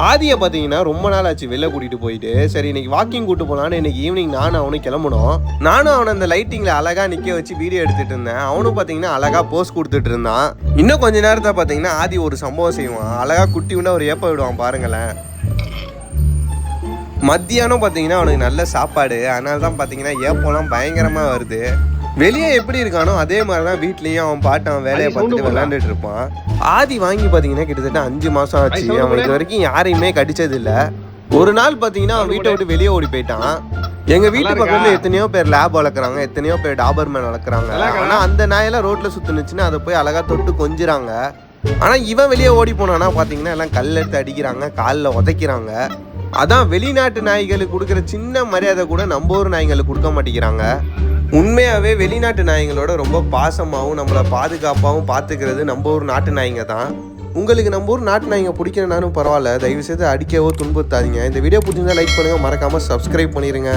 ஆதியை பார்த்தீங்கன்னா ரொம்ப நாள் ஆச்சு வெளில கூட்டிகிட்டு போயிட்டு, சரி இன்னைக்கு வாக்கிங் கூட்டு போகலான்னு இன்னைக்கு ஈவினிங் நானும் அவனும் கிளம்பணும். நானும் அவனை அந்த லைட்டிங்கில் அழகாக நிற்க வச்சு வீடியோ எடுத்துகிட்டு இருந்தேன். அவனும் பார்த்தீங்கன்னா அழகாக போஸ் கொடுத்துட்டு இருந்தான். இன்னும் கொஞ்ச நேரத்தை பார்த்தீங்கன்னா ஆதி ஒரு சம்பவம் செய்வான். அழகாக குட்டி உண்டா ஒரு ஏப்ப விடுவான் பாருங்களேன். மத்தியானம் பார்த்தீங்கன்னா அவனுக்கு நல்ல சாப்பாடு, அதனால தான் பார்த்தீங்கன்னா ஏப்பம்லாம் பயங்கரமாக வருது. வெளியே எப்படி இருக்கானோ அதே மாதிரி தான் வீட்லேயும் அவன் பாட்டு அவன் வேலையை பார்த்துட்டு விளையாண்டுட்டு இருப்பான். ஆதி வாங்கி பார்த்தீங்கன்னா கிட்டத்தட்ட 5 மாதம் ஆச்சு. அவன் இது வரைக்கும் யாரையுமே கடிச்சதில்லை. ஒரு நாள் பார்த்தீங்கன்னா அவன் வீட்டை விட்டு வெளியே ஓடி போயிட்டான். எங்கள் வீட்டு பக்கத்தில் எத்தனையோ பேர் லேப் வளர்க்குறாங்க, எத்தனையோ பேர் டாபர்மேன் வளர்க்குறாங்க. ஆனால் அந்த நாயெல்லாம் ரோட்டில் சுற்றுனுச்சுன்னா அதை போய் அழகாக தொட்டு கொஞ்சிறாங்க. ஆனால் இவன் வெளியே ஓடி போனான்னா பார்த்தீங்கன்னா எல்லாம் கல் எடுத்து அடிக்கிறாங்க, காலில் உதைக்கிறாங்க. அதான் வெளிநாட்டு நாய்களுக்கு கொடுக்குற சின்ன மரியாதை கூட நம்ம ஊர் நாய்களுக்கு கொடுக்க மாட்டேங்கிறாங்க. உண்மையாகவே வெளிநாட்டு நாய்களோட ரொம்ப பாசமாகவும் நம்மளை பாதுகாப்பாகவும் பார்த்துக்கிறது நம்ம ஊர் நாட்டு நாய்ங்க தான். உங்களுக்கு நம்ம ஊர் நாட்டு நாய்ங்க பிடிக்கணும்னாலும் பரவாயில்ல, தயவுசெய்து அடிக்கவோ துன்புறுத்தாதீங்க. இந்த வீடியோ பிடிச்சிருந்தா லைக் பண்ணுங்கள், மறக்காமல் சப்ஸ்கிரைப் பண்ணிடுங்க.